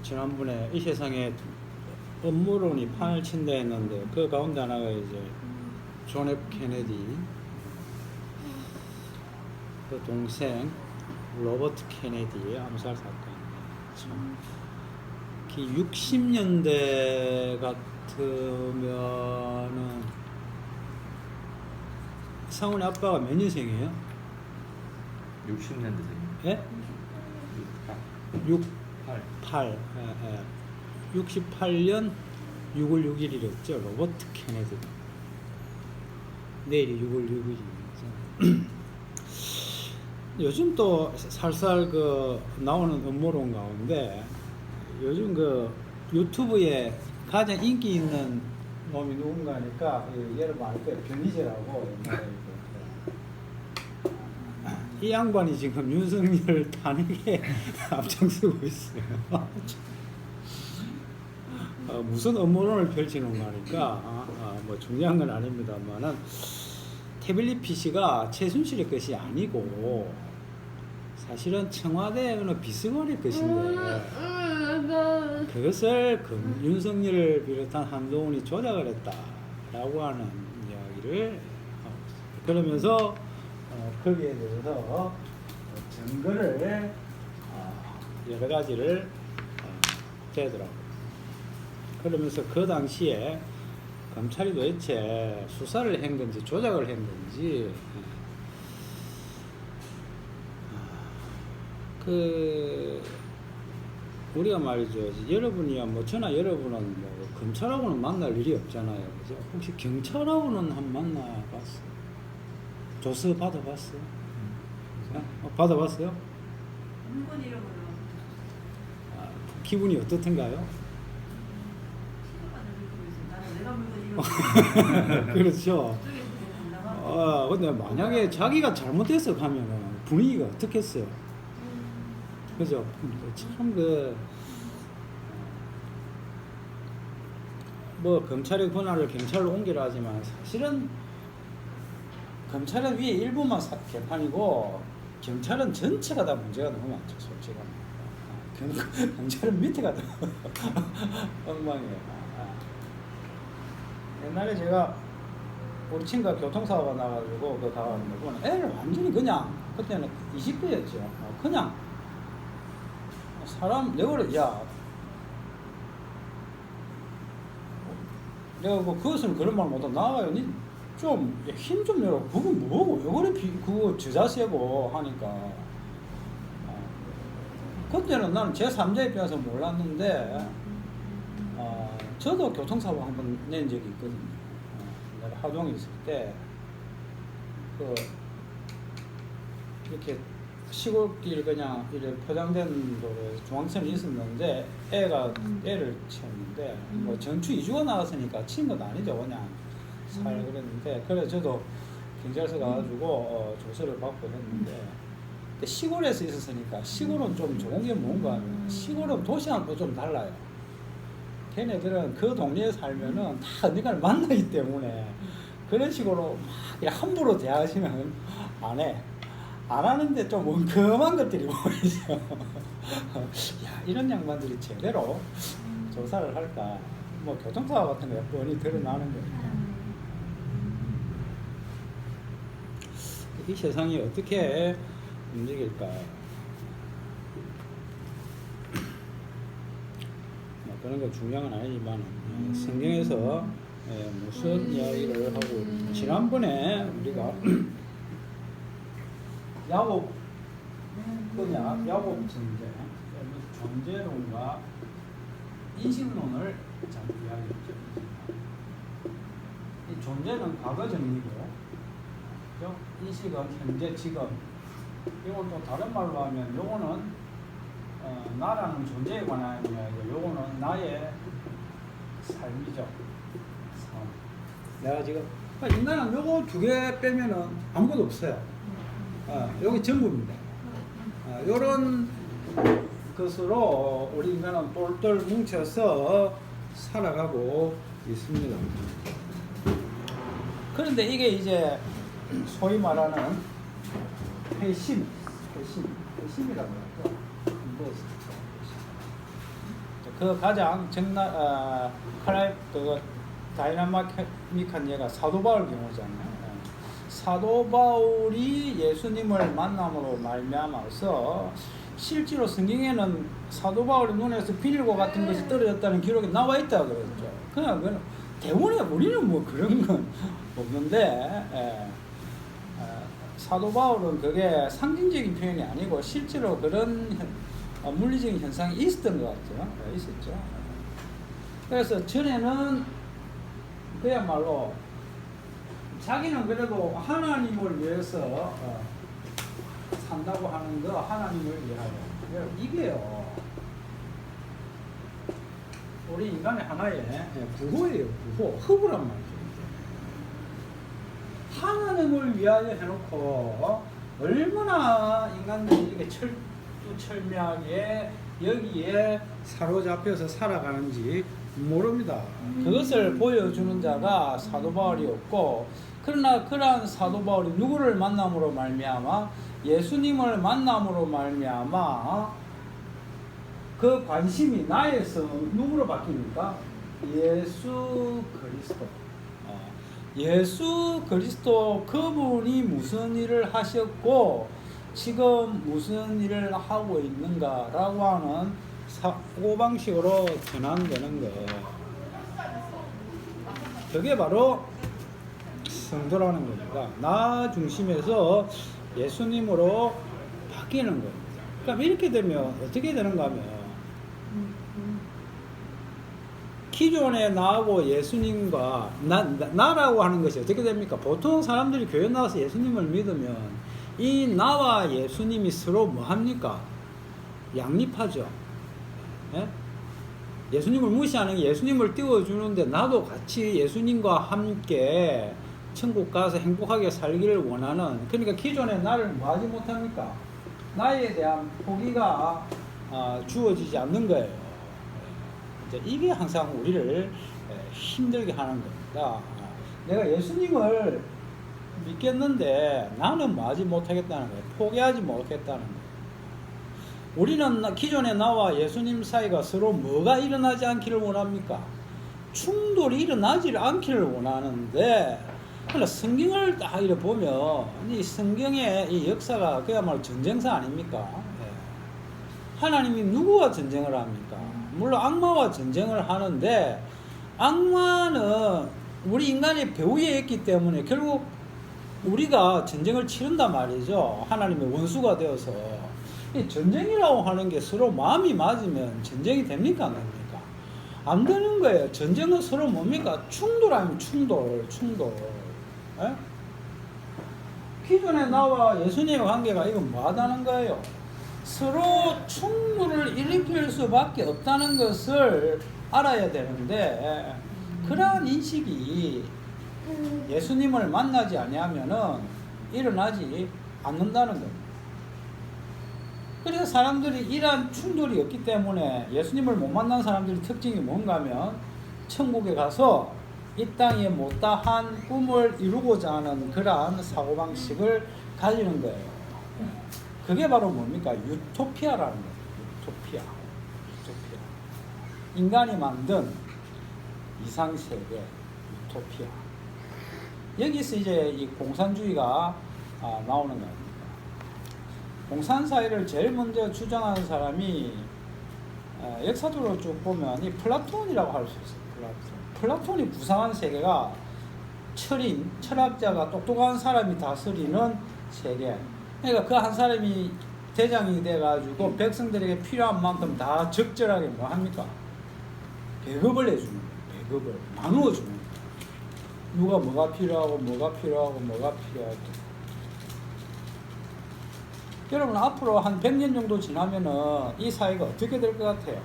지난번에 이 세상에 음모론이 판을 친다 했는데 그 가운데 하나가 이제 존 F 케네디 그 동생 로버트 케네디의 암살 사건. 참 60년대 같으면은 상훈이 아빠가 몇 년생이에요? 60년대생이요. 예? 68. 68년 6월 6일이랬죠. 로버트 케네디. 내일이 6월 6일이죠. 요즘 또 살살 그 나오는 음모론 가운데 요즘 그 유튜브에 가장 인기 있는 놈이 누군가니까 여러분 알 거예요. 변희재라고. 이 양반이 지금 윤석열 탄핵에 앞장서고 있어요. 무슨 음모론을 펼치는 거니까 뭐 중요한 건 아닙니다만은 태블릿 PC가 최순실의 것이 아니고 사실은 청와대 어느 비서관의 것인데 그것을 윤석열을 비롯한 한동훈이 조작을 했다라고 하는 이야기를 하고 있습니다. 그러면서 거기에 대해서 증거를 여러 가지를 대더라고요. 그러면서 그 당시에 검찰이 도대체 수사를 한 건지 조작을 한 건지 우리가 말이죠. 여러분이야 뭐 저나 여러분은 뭐 검찰하고는 만날 일이 없잖아요. 그죠? 혹시 경찰하고는 한 만나봤어? 조서 받아봤어? 받아봤어요? 물건 이름으로 기분이 어떻던가요? 나는 내가 물건 이름으로 그렇죠. 저쪽에서 근데 만약에 자기가 잘못해서 가면은 분위기가 어떻겠어요? 그죠? 참 뭐 검찰의 권한을 경찰로 옮기라 하지만 사실은 검찰은 위에 일부만 개판이고 경찰은 전체가 다 문제가 너무 많죠. 솔직히 경찰은 밑에가 다 엉망이에요. 옛날에 제가 우리 친구가 교통사고가 나가지고 그 가봤는데 그거는 애를 완전히 그냥 그때는 20대였죠. 그냥 사람 내가 그래 내가 그것은 그런 말 못하고 나와요. 니 좀 힘 좀 내라. 그건 뭐고 왜 그래 그거 저자세고 하니까 그때는 나는 제3자 입장에서 몰랐는데 저도 교통사고 한번 낸 적이 있거든요. 내가 하동에 있을 때 이렇게 시골길 그냥 이렇게 포장된 도로에 중앙선이 있었는데 애가 애를 치웠는데 뭐 전추 2주가 나왔으니까 친 건 아니죠. 그냥 그랬는데 그래서 저도 경찰서 가가지고 조서를 받고 했는데 시골에서 있었으니까 시골은 좀 좋은 게 뭔가 하면 시골은 도시하고 좀 달라요. 걔네들은 그 동네에 살면은 다 언젠가를 만나기 때문에 그런 식으로 막 함부로 대하시면 안 해. 안 하는데 좀 엉큼한 것들이 보이죠. 야, 이런 양반들이 제대로 조사를 할까. 뭐 교통사고 같은 거 뻔히 드러나는 거니까. 이 세상이 어떻게 움직일까. 뭐 그런 거 중요한 건 아니지만 성경에서 무슨 이야기를 하고 지난번에 우리가 야곱 존재론과 인식론을 잠깐 이야기했죠. 이 존재는 과거 정리고, 인식은 현재 지금. 이건 또 다른 말로 하면 요거는 나라는 존재에 관한 이야기고, 요거는 나의 삶이죠. 삶. 내가 지금 인간은 요거 두 개 빼면은 아무것도 없어요. 여기 전부입니다. 요런 것으로 우리 인간은 똘똘 뭉쳐서 살아가고 있습니다. 그런데 이게 이제 소위 말하는 회심이라고 하죠. 그 가장 그 다이나믹한 예가 사도 바울 경우잖아요. 사도 바울이 예수님을 만남으로 말미암아서 실제로 성경에는 사도 바울의 눈에서 비닐과 같은 것이 떨어졌다는 기록이 나와 있다 그랬죠. 그냥 그건 대본에 우리는 뭐 그런 건 없는데 사도 바울은 그게 상징적인 표현이 아니고 실제로 그런 물리적인 현상이 있었던 것 같죠. 있었죠. 그래서 전에는 그야말로 자기는 그래도 하나님을 위해서 산다고 하는 거 하나님을 위하여. 이게요. 우리 인간의 하나의 부호예요. 부호. 허브란 말이죠. 하나님을 위하여 해놓고 얼마나 인간들이 이게 철두철미하게 여기에 사로잡혀서 살아가는지 모릅니다. 그것을 보여주는 자가 사도 바울이었고, 그러나 그러한 사도 바울이 누구를 만남으로 말미암아 예수님을 만남으로 말미암아 그 관심이 나에서 누구로 바뀝니까? 예수 그리스도. 예수 그리스도 그분이 무슨 일을 하셨고 지금 무슨 일을 하고 있는가라고 하는 사고방식으로 전환되는 것. 그게 바로 성도라는 겁니다. 나 중심에서 예수님으로 바뀌는 겁니다. 그러니까 이렇게 되면 어떻게 되는가 하면 기존에 나하고 예수님과 나라고 하는 것이 어떻게 됩니까? 보통 사람들이 교회 나와서 예수님을 믿으면 이 나와 예수님이 서로 뭐 합니까? 양립하죠. 예? 예수님을 무시하는 게 예수님을 띄워주는데 나도 같이 예수님과 함께 천국 가서 행복하게 살기를 원하는, 그러니까 기존에 나를 뭐 하지 못합니까? 나에 대한 포기가 주어지지 않는 거예요. 이제 이게 항상 우리를 힘들게 하는 겁니다. 내가 예수님을 믿겠는데 나는 뭐 하지 못하겠다는 거예요. 포기하지 못하겠다는 거예요. 우리는 기존에 나와 예수님 사이가 서로 뭐가 일어나지 않기를 원합니까? 충돌이 일어나지 않기를 원하는데, 그러나 성경을 딱 이렇게 보면 이 성경의 이 역사가 그야말로 전쟁사 아닙니까? 하나님이 누구와 전쟁을 합니까? 물론 악마와 전쟁을 하는데, 악마는 우리 인간의 배후에 있기 때문에 결국 우리가 전쟁을 치른단 말이죠. 하나님의 원수가 되어서. 이 전쟁이라고 하는 게 서로 마음이 맞으면 전쟁이 됩니까? 안 됩니까? 안 되는 거예요. 전쟁은 서로 뭡니까? 충돌 아니면 충돌. 에? 기존에 나와 예수님의 관계가 이건 뭐하다는 거예요? 서로 충돌을 일으킬 수밖에 없다는 것을 알아야 되는데, 그러한 인식이 예수님을 만나지 아니하면은 일어나지 않는다는 겁니다. 그래서 사람들이 이러한 충돌이 없기 때문에 예수님을 못 만난 사람들의 특징이 뭔가 하면 천국에 가서 이 땅에 못다한 꿈을 이루고자 하는 그러한 사고방식을 가지는 거예요. 그게 바로 뭡니까? 유토피아라는 거예요. 유토피아. 인간이 만든 이상세계, 유토피아. 여기서 이제 이 공산주의가 나오는 겁니다. 공산사회를 제일 먼저 주장하는 사람이 역사적으로 쭉 보면 이 플라톤이라고 할 수 있어요. 플라톤이 구상한 세계가 철학자가 똑똑한 사람이 다스리는 세계. 그러니까 그 한 사람이 대장이 돼가지고 백성들에게 필요한 만큼 다 적절하게 뭐 합니까? 배급을 해주는 거예요. 배급을 나누어 주는 거예요. 누가 뭐가 필요하고 여러분 앞으로 한 100년 정도 지나면은 이 사회가 어떻게 될 것 같아요?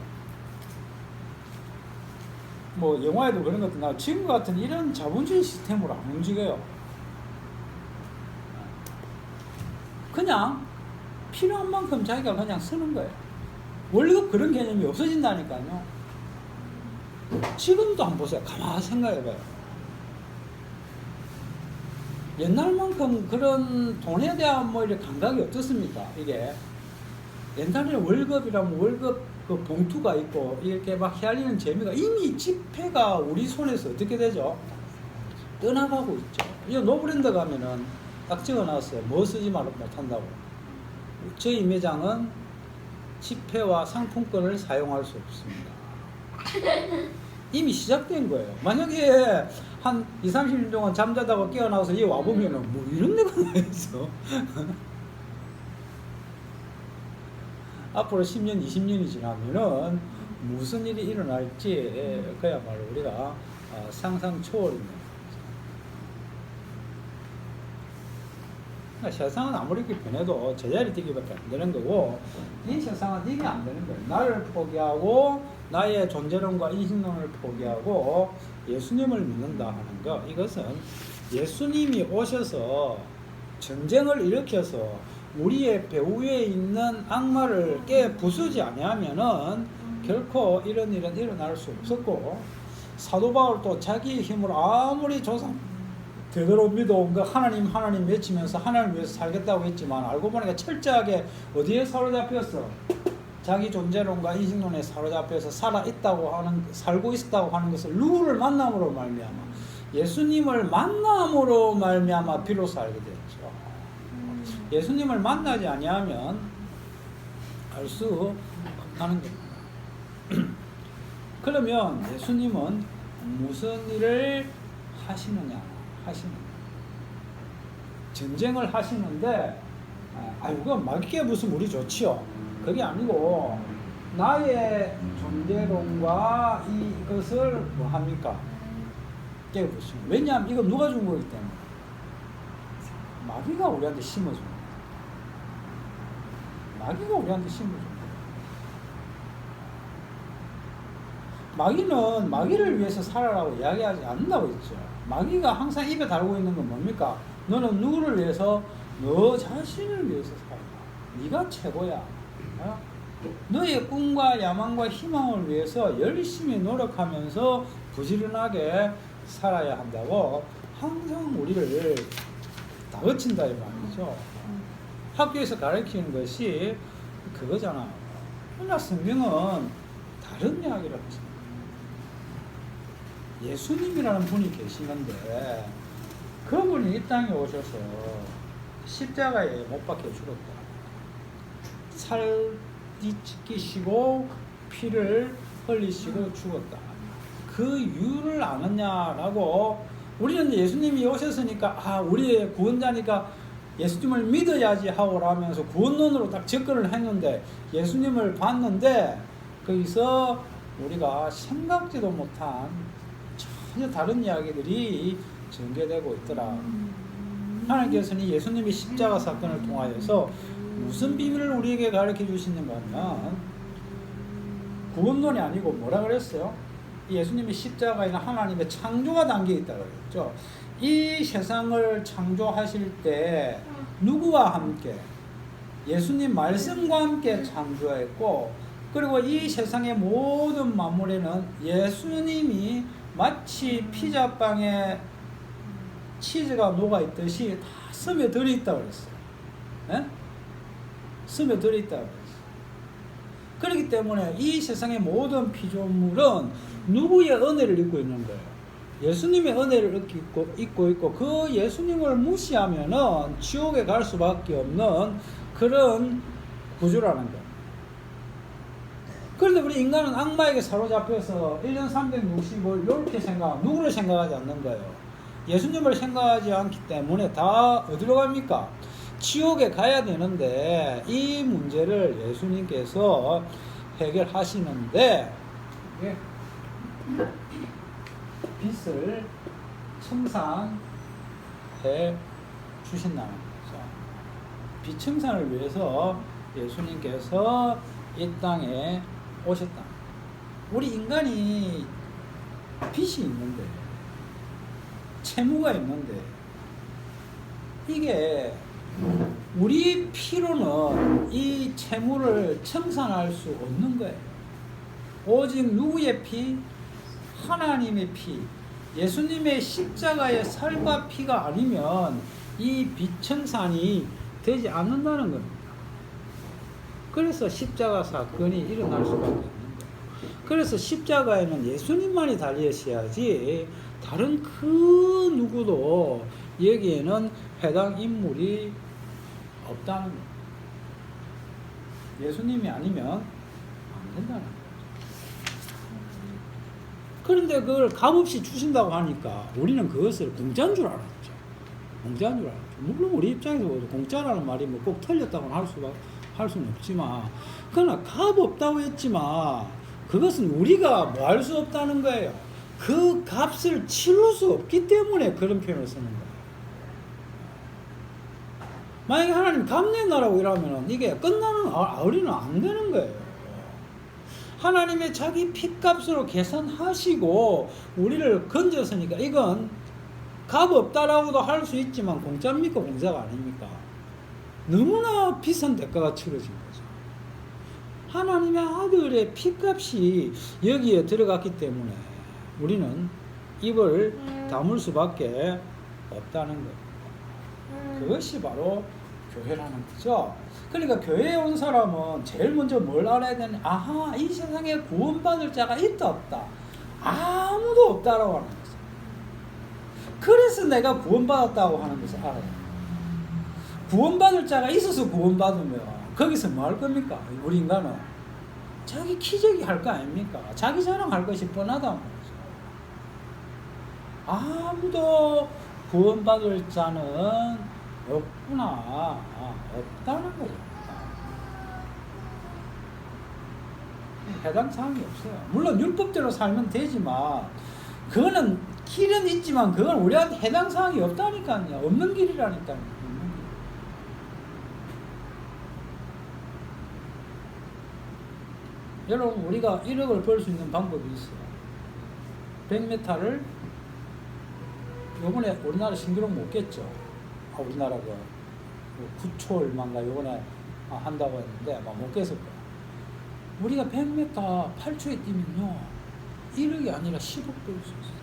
뭐 영화에도 그런 것도 나와. 지금 같은 이런 자본주의 시스템으로 안 움직여요. 그냥 필요한 만큼 자기가 그냥 쓰는 거예요. 월급 그런 개념이 없어진다니까요. 지금도 한번 보세요. 가만히 생각해봐요. 옛날만큼 그런 돈에 대한 뭐 이렇게 감각이 어떻습니까? 이게 옛날에 월급이라면 월급 그 봉투가 있고 이렇게 막 휘날리는 재미가 이미 지폐가 우리 손에서 어떻게 되죠? 떠나가고 있죠. 이 노브랜드 가면은 딱 적어놨어요. 뭐 쓰지 못한다고. 저희 매장은 지폐와 상품권을 사용할 수 없습니다. 이미 시작된 거예요. 만약에 한 20-30년 동안 잠자다가 깨어나서 이 와보면은 뭐 이런 데가 나있어. 앞으로 10년, 20년이 지나면은 무슨 일이 일어날지 그야말로 우리가 상상 초월입니다. 그러니까 세상은 아무리 이렇게 변해도 제자리 뛰기밖에 안 되는 거고, 이 세상은 이게 안 되는 거예요. 나를 포기하고 나의 존재론과 인식론을 포기하고 예수님을 믿는다 하는 거, 이것은 예수님이 오셔서 전쟁을 일으켜서 우리의 배후에 있는 악마를 깨 부수지 아니하면은 결코 이런 일은 일어날 수 없었고, 사도 바울도 자기의 힘으로 아무리 조상 되도록 믿어온 거 하나님 외치면서 하나님을 위해서 살겠다고 했지만 알고 보니까 철저하게 어디에 사로잡혔어? 자기 존재론과 인식론에 사로잡혀서 살고 있었다고 하는 것을 누구를 만남으로 말미암아, 예수님을 만남으로 말미암아 비로소 알게 됐죠. 예수님을 만나지 아니하면 알 수 없는 겁니다. 그러면 예수님은 무슨 일을 하시느냐? 전쟁을 하시는데, 그건 마귀에 무슨 우리 좋지요. 그게 아니고 나의 존재론과 이것을 뭐 합니까? 깨부수는. 왜냐하면 이건 누가 준 거기 때문에. 마귀가 우리한테 심어준 거예요. 마귀가 우리한테 심어준 거예요. 마귀는 마귀를 위해서 살아라고 이야기하지 않는다고 했죠. 마귀가 항상 입에 달고 있는 건 뭡니까? 너는 누구를 위해서? 너 자신을 위해서 살아. 네가 최고야. 너의 꿈과 야망과 희망을 위해서 열심히 노력하면서 부지런하게 살아야 한다고 항상 우리를 다그친다 이 말이죠. 학교에서 가르치는 것이 그거잖아. 그러나 성경은 다른 이야기를 하잖아. 예수님이라는 분이 계시는데 그분이 이 땅에 오셔서 십자가에 못 박혀 죽었다. 살이 찢기시고 피를 흘리시고 죽었다. 그 이유를 아느냐라고, 우리는 예수님이 오셨으니까 우리의 구원자니까 예수님을 믿어야지 하고 라면서 구원론으로 딱 접근을 했는데, 예수님을 봤는데 거기서 우리가 생각지도 못한 전혀 다른 이야기들이 전개되고 있더라. 하나님께서는 예수님의 십자가 사건을 통하여서 무슨 비밀을 우리에게 가르쳐 주시는가 하면, 구원론이 아니고 뭐라 그랬어요? 예수님의 십자가에는 하나님의 창조가 담겨 있다고 그랬죠. 이 세상을 창조하실 때 누구와 함께? 예수님 말씀과 함께 창조했고, 그리고 이 세상의 모든 만물에는 예수님이 마치 피자빵에 치즈가 녹아있듯이 다 스며들어 있다고 그랬어요. 예? 스며들어 있다고 그랬어요. 그렇기 때문에 이 세상의 모든 피조물은 누구의 은혜를 입고 있는 거예요? 예수님의 은혜를 입고 있고, 그 예수님을 무시하면은 지옥에 갈 수밖에 없는 그런 구조라는 거예요. 그런데 우리 인간은 악마에게 사로잡혀서 1년 365일 이렇게 누구를 생각하지 않는 거예요. 예수님을 생각하지 않기 때문에 다 어디로 갑니까? 지옥에 가야 되는데, 이 문제를 예수님께서 해결하시는데 빛을 청산해 주신다는 거죠. 빛 청산을 위해서 예수님께서 이 땅에 오셨다. 우리 인간이 빛이 있는데, 채무가 있는데, 이게 우리 피로는 이 채무를 청산할 수 없는 거예요. 오직 누구의 피? 하나님의 피, 예수님의 십자가의 살과 피가 아니면 이 빛 청산이 되지 않는다는 겁니다. 그래서 십자가 사건이 일어날 수밖에 없는 거예요. 그래서 십자가에는 예수님만이 달리셔야지 다른 그 누구도 여기에는 해당 인물이 없다는 거예요. 예수님이 아니면 안 된다는 거예요. 그런데 그걸 값없이 주신다고 하니까 우리는 그것을 공짜인 줄 알았죠. 공짜인 줄 알았죠. 물론 우리 입장에서 공짜라는 말이 뭐 꼭 틀렸다고는 할 수는 없지만, 그러나 값 없다고 했지만 그것은 우리가 뭐 할 수 없다는 거예요. 그 값을 치를 수 없기 때문에 그런 표현을 쓰는 거예요. 만약에 하나님 값 내놔라고 이러면 이게 끝나는 어리는 안 되는 거예요. 하나님의 자기 피값으로 계산하시고 우리를 건졌으니까 이건 값 없다라고도 할 수 있지만 공짜입니까? 공짜가 아닙니까? 너무나 비싼 대가가 치러진 거죠. 하나님의 아들의 피값이 여기에 들어갔기 때문에 우리는 입을 다물 수밖에 없다는 거예요. 그것이 바로 교회라는 거죠. 그러니까 교회에 온 사람은 제일 먼저 뭘 알아야 되냐? 아하, 이 세상에 구원받을 자가 있다 없다? 아무도 없다라고 하는 거죠. 그래서 내가 구원받았다고 하는 것을 알아요. 구원받을 자가 있어서 구원받으면 거기서 뭐 할 겁니까? 우리 인간은 자기 키재기 할 거 아닙니까? 자기 자랑할 것이 뻔하다는 거죠. 아무도 구원받을 자는 없구나. 없다는 거죠. 해당 사항이 없어요. 물론 율법대로 살면 되지만 그거는 길은 있지만 그건 우리한테 해당 사항이 없다니까요. 없는 길이라니까요. 없는 길. 여러분, 우리가 1억을 벌 수 있는 방법이 있어요. 100m를 요번에 우리나라 신기록 못 깼죠. 우리나라가 9초 얼마인가 요번에 한다고 했는데 못 깼을 거야. 우리가 100m 8초에 뛰면요 1억이 아니라 10억 벌 수 있어요.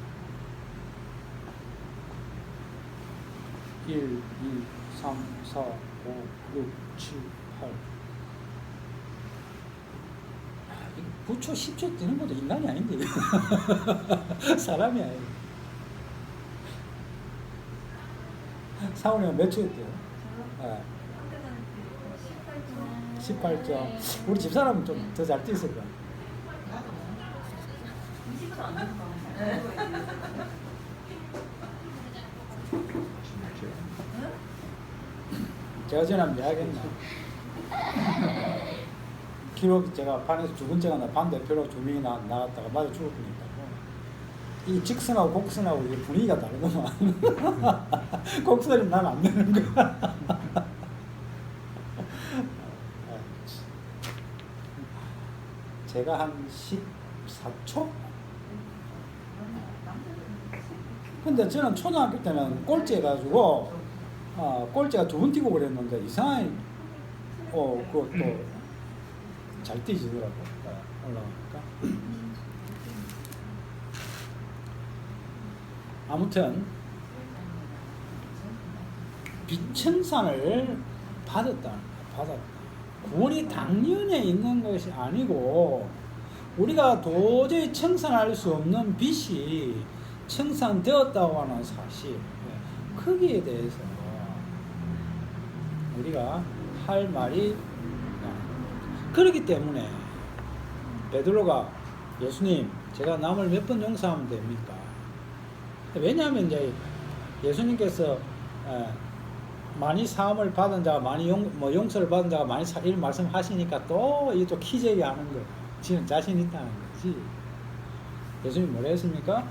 1, 2, 3, 4, 5, 6, 7, 8 9초 10초 뛰는 것도 인간이 아닌데 사람이 아니에요. 상훈이가 몇 초에 뛰어요? 네. 18점. 우리 집사람은 좀 더 잘 뛰었을 거야. 20분 안 되는 거 제가 전에 이야기했나? 기록 제가 반에서 두 번째가 나 반대표로 두 명이 나갔다가 맞아 죽을 뻔했다고. 이 직선하고 곡선하고 이게 분위기가 다르구만. 곡선이 난 안 되는 거야. 제가 한 14초? 근데 저는 초등학교 때는 꼴찌 해가지고 꼴찌가 두 번 뛰고 그랬는데 이상하게 그것도 잘 뛰지더라고. 올라가니까. 아무튼 비천산을 받았다. 구원이 당연에 있는 것이 아니고 우리가 도저히 청산할 수 없는 빚이 청산되었다고 하는 사실, 거기에 대해서 우리가 할 말이 그렇기 때문에 베드로가 예수님, 제가 남을 몇 번 용서하면 됩니까? 왜냐하면 이제 예수님께서 많이 사함을 받은 자가 많이 용서를 받은 자가 많이 이런 말씀하시니까 또 이게 또 키재기 하는 거예요. 지금 자신 있다는 거지. 예수님 뭐라 했습니까?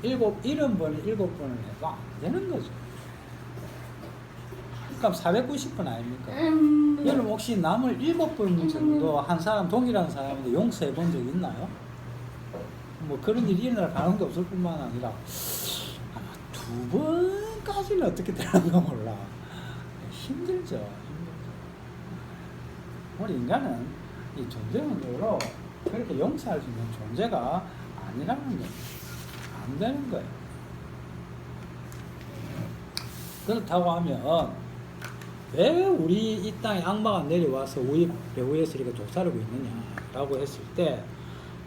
70번을 7번을 해도 안 되는 거죠. 그럼 490번 아닙니까? 여러분 혹시 남을 7번 정도 한 사람, 동일한 사람인데 용서해 본 적 있나요? 뭐 그런 일이 일어날 가능성도 없을 뿐만 아니라 아마 2번까지는 어떻게 되는가 몰라. 힘들죠. 우리 인간은 이 존재론적으로 그렇게 용서할 수 있는 존재가 아니라는 거예요. 안 되는 거예요. 그렇다고 하면 왜 우리 이 땅에 악마가 내려와서 우리 배후에서 이렇게 독살하고 있느냐라고 했을 때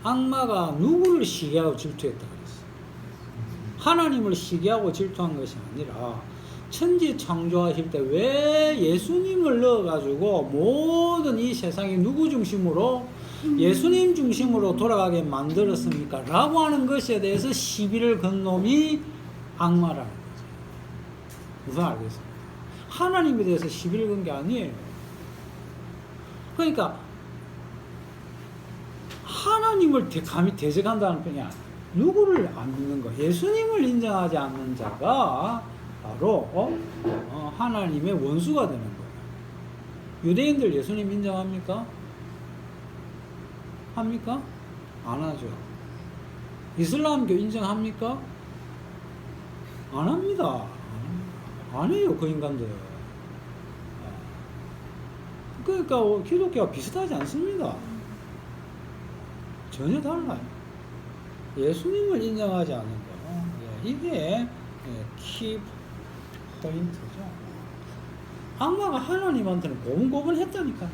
악마가 누구를 시기하고 질투했다 그랬어. 하나님을 시기하고 질투한 것이 아니라 천지 창조하실 때 왜 예수님을 넣어가지고 모든 이 세상이 누구 중심으로 예수님 중심으로 돌아가게 만들었습니까? 라고 하는 것에 대해서 시비를 건 놈이 악마라는 거죠. 무슨 알겠습니까? 하나님에 대해서 시비를 건 게 아니에요. 그러니까 하나님을 감히 대적한다는 편이 아니에요. 누구를 안 믿는 거? 예수님을 인정하지 않는 자가 바로 하나님의 원수가 되는 거예요. 유대인들 예수님 인정합니까? 합니까? 안 하죠. 이슬람교 인정합니까? 안 합니다. 안 해요, 그 인간들. 그러니까 기독교와 비슷하지 않습니다. 전혀 달라요. 예수님을 인정하지 않는 거. 이게 키 포인트죠. 악마가 하나님한테는 고분고분했다니까요.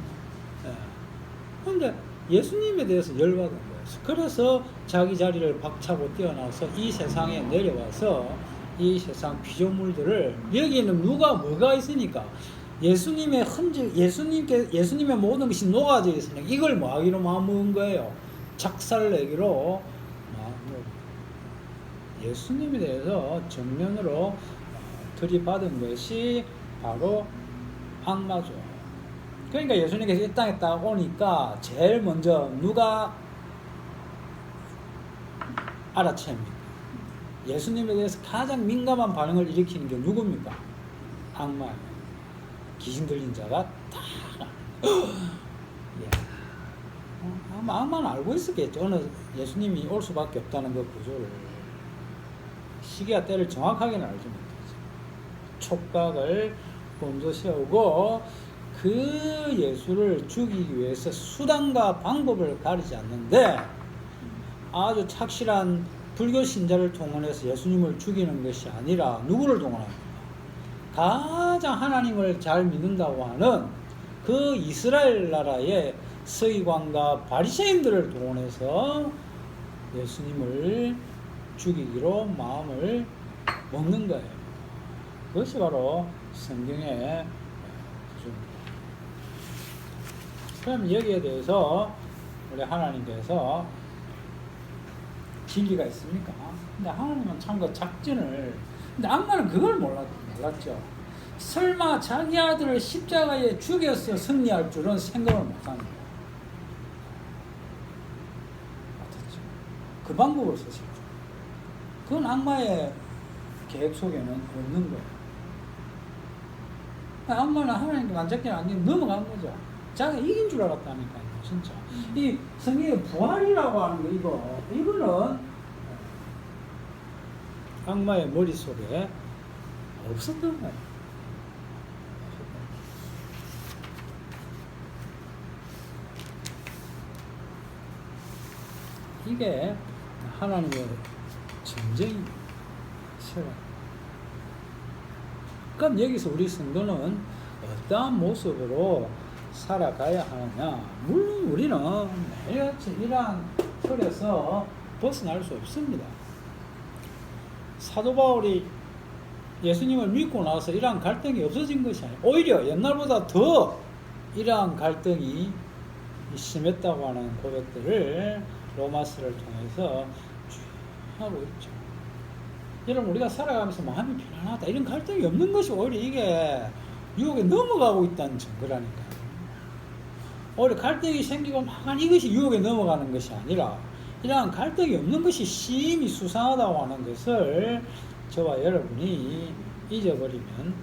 그런데 예수님에 대해서 열받은 거예요. 그래서 자기 자리를 박차고 뛰어나서 이 세상에 내려와서 이 세상 피조물들을, 여기에는 누가 뭐가 있으니까 예수님의 흔적, 예수님의 모든 것이 녹아져 있으니까 이걸 뭐 하기로 마음먹은 거예요? 작살내기로 마음먹은. 예수님에 대해서 정면으로 들이받은 것이 바로 악마죠. 그러니까 예수님께서 이 땅에 딱 오니까 제일 먼저 누가 알아챕니까? 예수님에 대해서 가장 민감한 반응을 일으키는 게 누굽니까? 악마예요. 귀신 들린 자가 다 악마는 알고 있었겠죠. 어느 예수님이 올 수밖에 없다는 그 구조를. 시기와 때를 정확하게는 알지 못하죠. 촉각을 먼저 세우고 그 예수를 죽이기 위해서 수단과 방법을 가리지 않는데 아주 착실한 불교 신자를 동원해서 예수님을 죽이는 것이 아니라 누구를 동원합니까? 가장 하나님을 잘 믿는다고 하는 그 이스라엘 나라의 서기관과 바리새인들을 동원해서 예수님을 죽이기로 마음을 먹는 거예요. 그것이 바로 성경의 구조입니다. 그럼 여기에 대해서 우리 하나님께서 진리가 있습니까? 근데 하나님은 참 그 작전을, 근데 악마는 그걸 몰랐죠. 설마 자기 아들을 십자가에 죽여서 승리할 줄은 생각을 못하는 거예요. 맞았죠. 그 방법을 썼을 줄. 그건 악마의 계획 속에는 없는 거예요. 악마는 하나님께 만족해 안 넘어간 거죠. 자기가 이긴 줄 알았다니까요, 진짜. 이 성경의 부활이라고 하는 거, 이거는 악마의 머릿속에 없었던 거예요. 이게 하나님의 전쟁입니다. 그럼 여기서 우리 성도는 어떠한 모습으로 살아가야 하느냐? 물론 우리는 매일같이 이러한 틀에서 벗어날 수 없습니다. 사도 바울이 예수님을 믿고 나서 이러한 갈등이 없어진 것이 아니에요. 오히려 옛날보다 더 이러한 갈등이 심했다고 하는 고백들을 로마서를 통해서 하고 있죠. 여러분, 우리가 살아가면서 마음이 편안하다, 이런 갈등이 없는 것이 오히려 이게 유혹에 넘어가고 있다는 증거라니까요. 오히려 갈등이 생기고 막 이것이 유혹에 넘어가는 것이 아니라 이러한 갈등이 없는 것이 심히 수상하다고 하는 것을 저와 여러분이 잊어버리면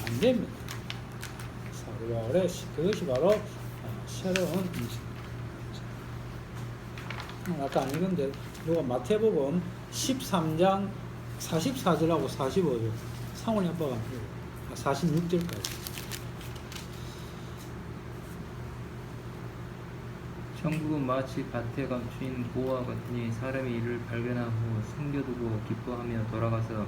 안 됩니다. 사도 바울의 그것이 바로 새로운 인식. 아까 안 읽은데 누가 마태복음 13장 44절하고 45절 상원이 아빠가 46절까지. 천국은 마치 밭에 감추인 보화와 같으니 사람이 이를 발견한 후 숨겨두고 기뻐하며 돌아가서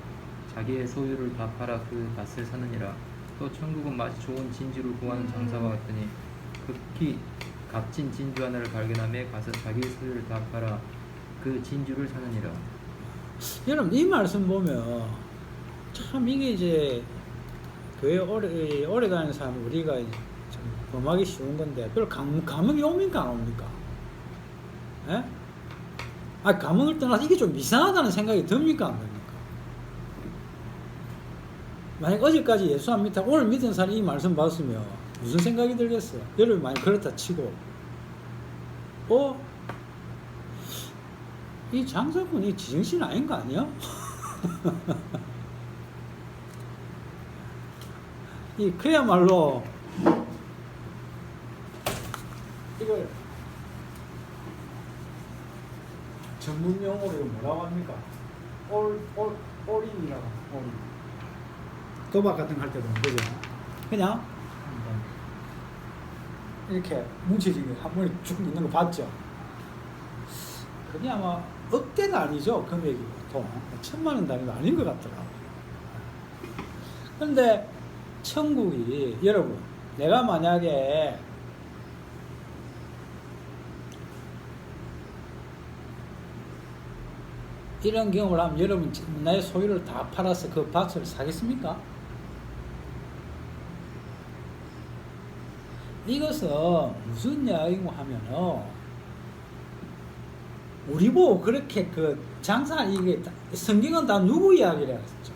자기의 소유를 다 팔아 그 밭을 사느니라. 또 천국은 마치 좋은 진주를 구하는 장사와 같더니 극히 값진 진주 하나를 발견하며 가서 자기 소유를 다 팔아 그 진주를 사느니라. 여러분 이 말씀 보면 참 이게 이제 교회 오래 다니는 사람 우리가 좀 범하기 쉬운 건데 별 감흥이 옵니까 안 옵니까? 예? 아 감흥을 떠나서 이게 좀 이상하다는 생각이 듭니까 안 듭니까? 만약 어제까지 예수 안 믿다 오늘 믿은 사람이 이 말씀 봤으면 무슨 생각이 들겠어요? 여러분 만약 그렇다 치고 이 장사꾼이 지정신 아닌 거 아니야? 이 그야말로 이걸 전문 용어로 뭐라고 합니까? 올인이라고 올인. 도박 같은 거 할 때도 그죠? 그냥 이렇게 뭉쳐진 게 한 번에 쭉 있는 거 봤죠? 그게 아마 억대는 아니죠 금액이 보통 1,000,000원 단위도 아닌 것 같더라고요. 그런데 천국이 여러분 내가 만약에 이런 경험을 하면 여러분 나의 소유를 다 팔아서 그 밭을 사겠습니까? 이것은 무슨 이야기고 하면은 우리 보고 그렇게 그 장사 이게 성경은 다 누구 이야기를 했죠?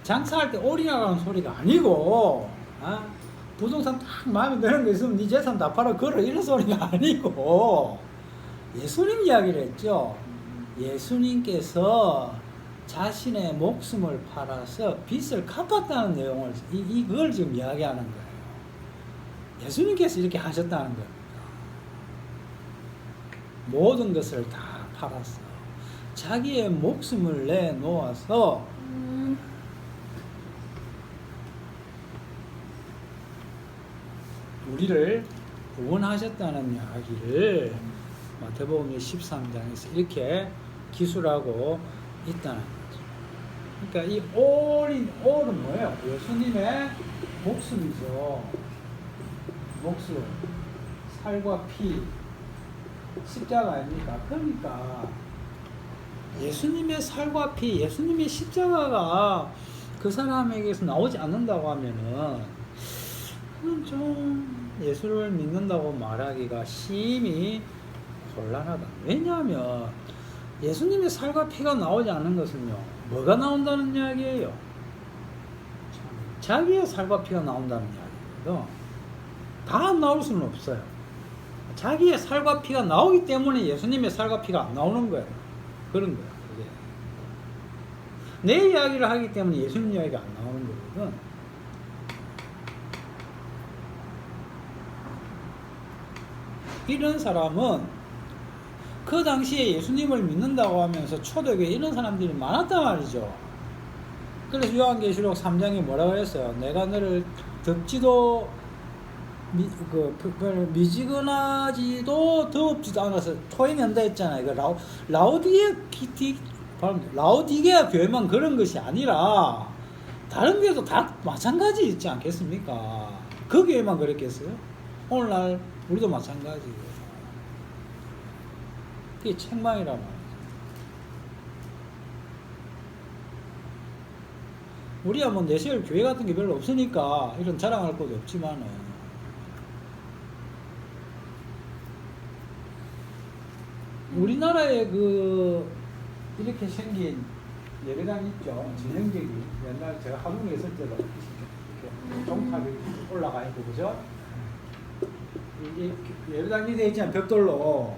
장사할 때 올인하라는 소리가 아니고 부동산 딱 마음에 드는 거 있으면 네 재산 다 팔아 걸어 이런 소리가 아니고 예수님 이야기를 했죠. 예수님께서 자신의 목숨을 팔아서 빚을 갚았다는 내용을 이걸 지금 이야기하는 거예요. 예수님께서 이렇게 하셨다는 겁니다. 모든 것을 다 팔아서 자기의 목숨을 내놓아서 우리를 구원하셨다는 이야기를 마태복음 13장에서 이렇게 기술하고 있다는 거죠. 그러니까 이 올은 뭐예요? 예수님의 목숨이죠. 목숨, 살과 피, 십자가 아닙니까? 그러니까 예수님의 살과 피, 예수님의 십자가가 그 사람에게서 나오지 않는다고 하면은 그건 좀 예수를 믿는다고 말하기가 심히 곤란하다. 왜냐하면 예수님의 살과 피가 나오지 않는 것은요, 뭐가 나온다는 이야기예요? 자기의 살과 피가 나온다는 이야기거든. 다 안 나올 수는 없어요. 자기의 살과 피가 나오기 때문에 예수님의 살과 피가 안 나오는 거예요. 그런 거예요. 그게. 내 이야기를 하기 때문에 예수님 이야기가 안 나오는 거거든. 이런 사람은 그 당시에 예수님을 믿는다고 하면서 초대교회 이런 사람들이 많았단 말이죠. 그래서 요한계시록 3장에 뭐라고 그랬어요? 내가 너를 덥지도 미지근하지도 더웁지도 않아서 토해낸다 했잖아요. 라오디게아 교회만 그런 것이 아니라 다른 교회도 다 마찬가지 있지 않겠습니까? 그 교회만 그랬겠어요? 오늘날 우리도 마찬가지예요. 그게 책망이란 말이죠. 우리야 뭐 내세울 교회 같은 게 별로 없으니까 이런 자랑할 것도 없지만은 우리나라에 이렇게 생긴 예배당 있죠. 전형적인 옛날 제가 한국에 있을 때도 이렇게 종탑이 올라가 있고 그죠? 이 예배당이 되어 있잖아요. 벽돌로.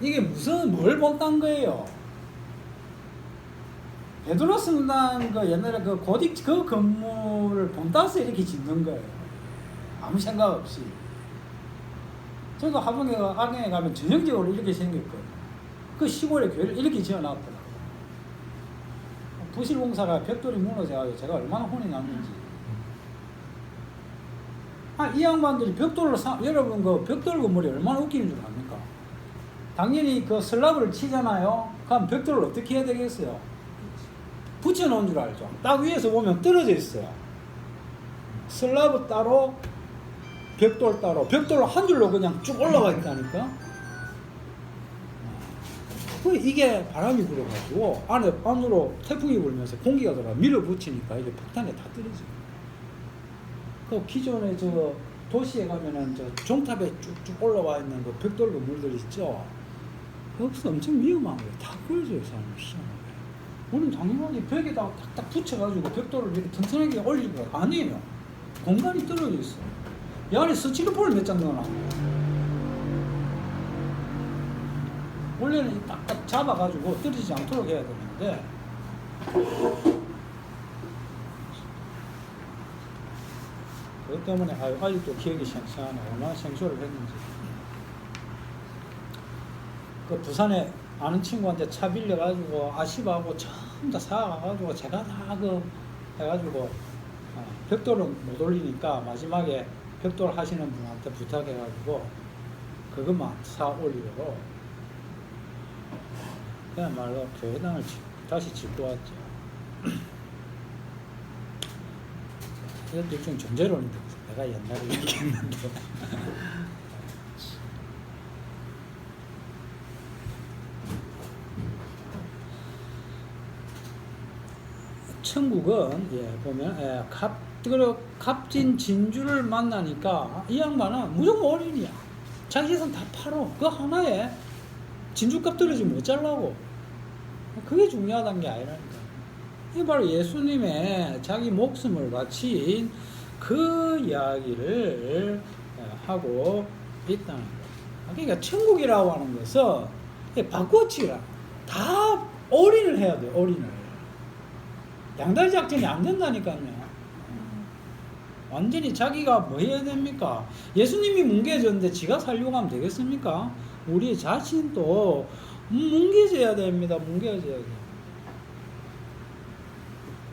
이게 뭘 본다는 거예요? 베드로 성당 옛날에 고딕 그 건물을 본따서 이렇게 짓는 거예요. 아무 생각 없이. 저도 악행에 가면 전형적으로 이렇게 생겼거든요. 그 시골에 교회를 이렇게 지어놨더라고요. 부실공사가 벽돌이 무너져가지고 제가 얼마나 혼이 났는지. 이 양반들이 여러분 벽돌 건물이 얼마나 웃기는 줄 압니까? 당연히 슬라브를 치잖아요. 그럼 벽돌을 어떻게 해야 되겠어요? 붙여놓은 줄 알죠. 딱 위에서 보면 떨어져 있어요. 슬라브 따로 벽돌 따로 벽돌로 한 줄로 그냥 쭉 올라가 있다니까. 이게 바람이 불어가지고 안으로 태풍이 불면서 공기가 들어가 밀어붙이니까 이게 폭탄에 다 떨어져요. 그 기존에 저 도시에 가면은 저 종탑에 쭉쭉 올라와 있는 그 벽돌 건물들 있죠. 거기서 엄청 위험한 거예요. 다 보여줘요, 사람이 시원하게. 우리는 당연하게 벽에다가 탁탁 붙여가지고 벽돌을 이렇게 튼튼하게 올릴 거예요. 아니에요. 공간이 떨어져 있어. 이 안에 스티로폼을 몇 장 넣어놔. 원래는 딱딱 잡아가지고 떨어지지 않도록 해야 되는데 그것 때문에 아직도 기억이 생생하네. 얼마나 생소를 했는지. 그 부산에 아는 친구한테 차 빌려가지고 아시바하고 전부 다 사가가지고 제가 다 그 해가지고 벽돌은 못 올리니까 마지막에 벽돌 하시는 분한테 부탁해가지고 그것만 사 올리려고 그야말로 교회당을 다시 짓고 왔죠. 이것도 일종 존재론인데 내가 옛날에 이렇게 했는데 천국은 보면 값진 진주를 만나니까 이 양반은 무조건 올인이야. 자기 재산 다 팔어. 그 하나에 진주값 떨어지면 못 잘라고. 그게 중요하다는 게 아니라니까. 이게 바로 예수님의 자기 목숨을 바친 그 이야기를 하고 있다는 거예요. 그러니까 천국이라고 하는 것은 바꿔치라. 다 올인을 해야 돼요. 올인을. 양다리 작전이 안 된다니까요. 완전히 자기가 뭐 해야 됩니까? 예수님이 뭉개졌는데 지가 살려고 하면 되겠습니까? 우리 자신도 뭉개져야 됩니다. 뭉개져야 돼요.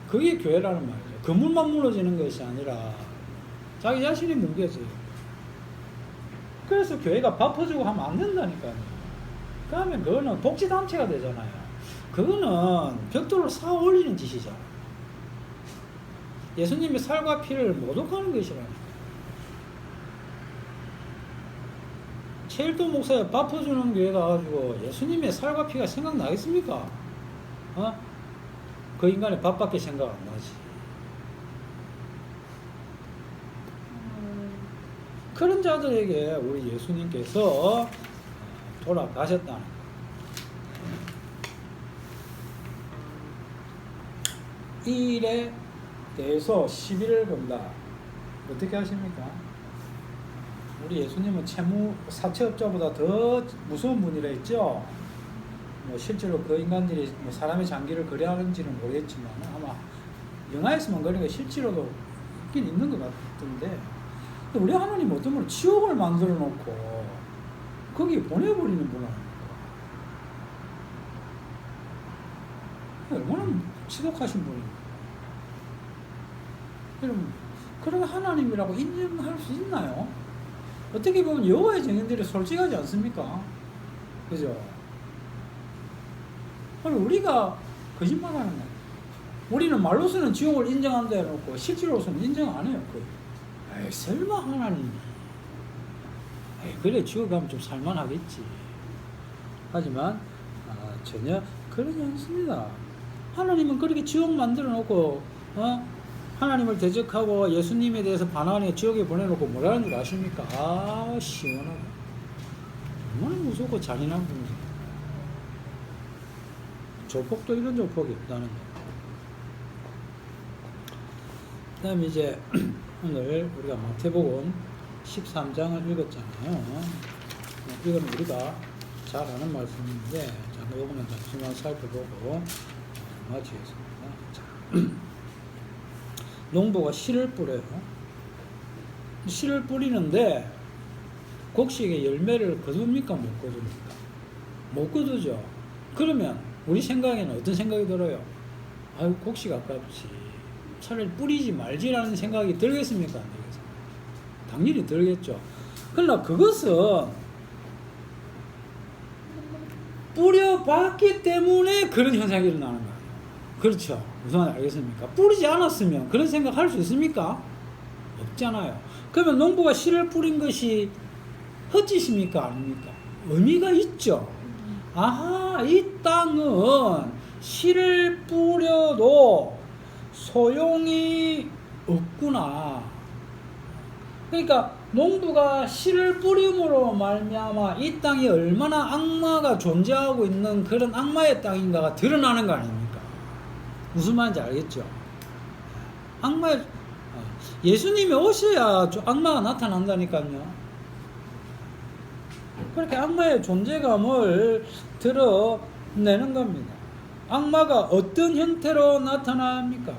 그게 교회라는 말이죠. 건물만 무너지는 것이 아니라 자기 자신이 뭉개져요. 그래서 교회가 밥퍼주고 하면 안 된다니까요. 그러면 그거는 복지단체가 되잖아요. 그거는 벽돌을 쌓아 올리는 짓이죠. 예수님의 살과 피를 모독하는 것이라니까. 최일도 목사에 밥 퍼주는 교회 가가지고 예수님의 살과 피가 생각나겠습니까? 그 인간의 밥밖에 생각 안 나지. 그런 자들에게 우리 예수님께서 돌아가셨다는 거예요. 이 일에 대해서 시비를 건다. 어떻게 하십니까? 우리 예수님은 사채업자보다 더 무서운 분이라 했죠. 뭐 실제로 그 인간들이 뭐 사람의 장기를 거래하는지는 모르겠지만 아마 영화에서만 그런 게 실제로도 있긴 있는 것 같은데, 우리 하나님 어떤 분은 지옥을 만들어 놓고 거기에 보내버리는 분 아닙니까? 얼마나 지독하신 분입니까? 여러분, 그런 하나님이라고 인정할 수 있나요? 어떻게 보면 여호와의 증인들이 솔직하지 않습니까? 그죠? 우리가 거짓말하는 거예요. 우리는 말로서는 지옥을 인정한다 해놓고 실제로서는 인정 안 해요. 에이, 설마 하나님이. 에이, 그래 지옥 가면 좀 살만하겠지. 하지만 전혀 그러지 않습니다. 하나님은 그렇게 지옥 만들어 놓고 하나님을 대적하고 예수님에 대해서 반항하니 지옥에 보내놓고 뭐라는 줄 아십니까? 시원하다. 얼마나 무섭고 잔인한 분이지. 조폭도 이런 조폭이 없다는 거. 그 다음에 이제 오늘 우리가 마태복음 13장을 읽었잖아요. 이건 우리가 잘 아는 말씀인데, 자, 이거는 잠시만 살펴보고 마치겠습니다. 자, 농부가 씨를 뿌려요. 씨를 뿌리는데 곡식의 열매를 거둡니까? 못 거둡니까? 못 거두죠. 그러면 우리 생각에는 어떤 생각이 들어요? 아유, 곡식 아깝지. 차라리 뿌리지 말지라는 생각이 들겠습니까? 안 들겠습니까? 당연히 들겠죠. 그러나 그것은 뿌려봤기 때문에 그런 현상이 일어나는 거예요. 그렇죠. 무슨 말인지 알겠습니까? 뿌리지 않았으면 그런 생각 할 수 있습니까? 없잖아요. 그러면 농부가 씨를 뿌린 것이 헛짓입니까? 아닙니까? 의미가 있죠. 아하, 이 땅은 씨를 뿌려도 소용이 없구나. 그러니까 농부가 씨를 뿌림으로 말미암아 이 땅이 얼마나 악마가 존재하고 있는 그런 악마의 땅인가가 드러나는 거 아닙니까? 무슨 말인지 알겠죠? 악마의 예수님이 오셔야 악마가 나타난다니까요. 그렇게 악마의 존재감을 드러내는 겁니다. 악마가 어떤 형태로 나타납니까?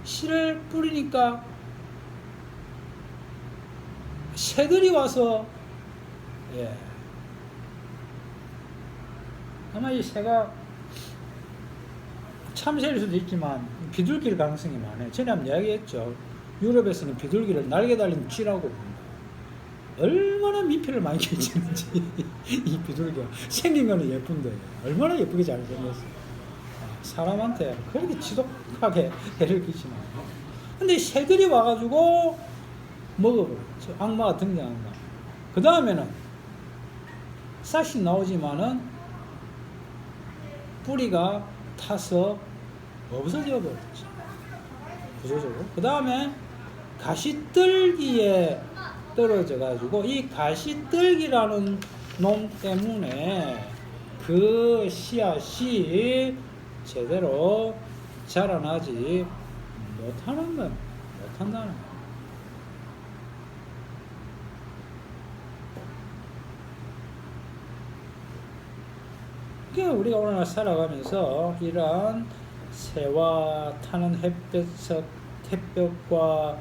씨를 뿌리니까 새들이 와서 아마 이 새가 참새일 수도 있지만 비둘기일 가능성이 많아요. 전에 한번 이야기했죠. 유럽에서는 비둘기를 날개 달린 쥐라고 봅니다. 얼마나 민폐를 많이 끼치는지 이 비둘기가 생긴 거는 예쁜데 얼마나 예쁘게 잘 생겼어. 사람한테 그렇게 지독하게 해를 끼치나. 근데 새들이 와가지고 먹어버렸죠. 악마가 등장한다. 그 다음에는 싹이 나오지만은 뿌리가 타서 없어져 버렸죠. 구조적으로. 그 다음에 가시떨기에 떨어져 가지고 이 가시떨기라는 놈 때문에 그 씨앗이 제대로 자라나지 못하는 건 못한다는 거예요. 그러니까 우리가 오늘날 살아가면서 이러한 새와 타는 햇볕과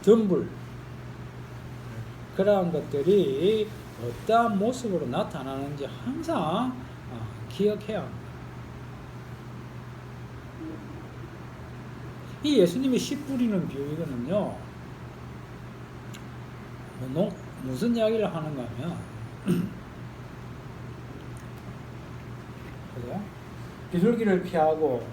덤불 그러한 것들이 어떠한 모습으로 나타나는지 항상 기억해야 합니다. 이 예수님이 씨 뿌리는 비유이거든요. 무슨 이야기를 하는가 하면 그죠? 비둘기를 피하고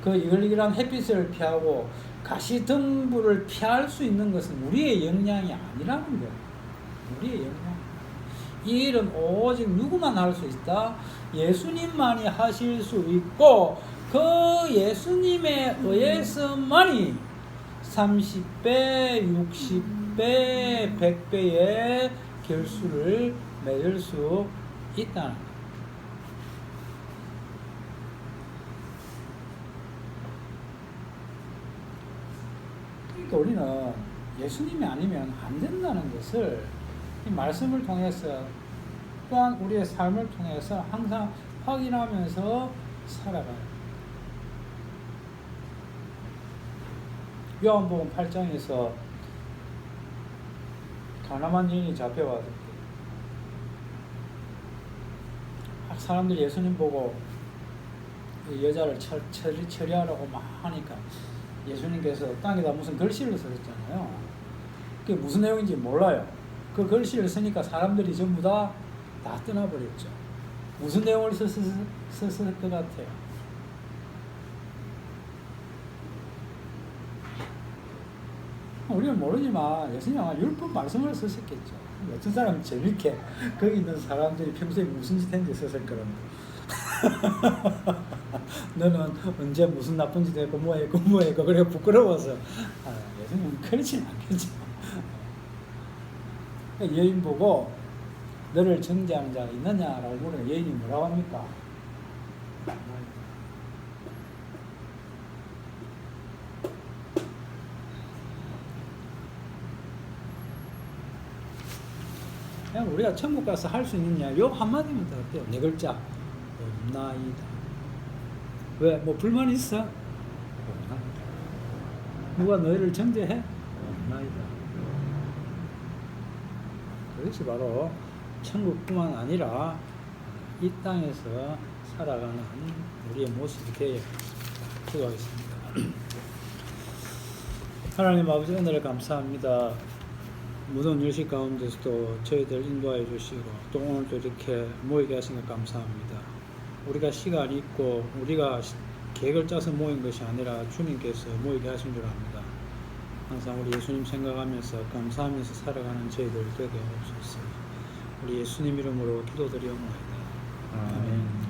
그 이글이글한 햇빛을 피하고 가시덤불을 피할 수 있는 것은 우리의 역량이 아니라는 거예요. 우리의 역량. 이 일은 오직 누구만 할 수 있다? 예수님만이 하실 수 있고 그 예수님에 의해서만이 30배, 60배, 100배의 결수를 맺을 수 있다는 거예요. 그러니까 우리는 예수님이 아니면 안 된다는 것을 이 말씀을 통해서 또한 우리의 삶을 통해서 항상 확인하면서 살아가요. 요한복음 8장에서 가늠한 여인이 잡혀와서 사람들이 예수님 보고 이 여자를 처리하라고 막 하니까 예수님께서 땅에다 무슨 글씨를 쓰셨잖아요. 그게 무슨 내용인지 몰라요. 그 글씨를 쓰니까 사람들이 전부 다 떠나버렸죠. 무슨 내용을 썼을 것 같아요? 우리는 모르지만 예수님은 아마 율법 말씀을 쓰셨겠죠. 어떤 사람은 재밌게 거기 있는 사람들이 평소에 무슨 짓 했는지 썼을 거란다. 너는 언제 무슨 나쁜 짓 했고 뭐 했고 그래 부끄러워서 예수님은 그렇지는 않겠죠. 여인 보고 너를 정죄하는 자가 있느냐라고 물으면 여인이 뭐라고 합니까? 그냥 우리가 천국 가서 할 수 있느냐 요 한마디면 다 돼요. 네 글자 없나이다. 왜? 뭐 불만 있어? 없나이다. 누가 너희를 정죄해? 없나이다. 그것이 바로 천국뿐만 아니라 이 땅에서 살아가는 우리의 모습이 되어 기도하겠습니다. 하나님 아버지 은혜를 감사합니다. 무더운 일시 가운데서도 저희들 인도하여 주시고 또 오늘도 이렇게 모이게 하신 것 감사합니다. 우리가 시간이 있고 우리가 계획을 짜서 모인 것이 아니라 주님께서 모이게 하신 줄 압니다. 항상 우리 예수님 생각하면서 감사하면서 살아가는 저희들 되게 없었어요. 우리 예수님 이름으로 기도드리옵나이다. 아멘.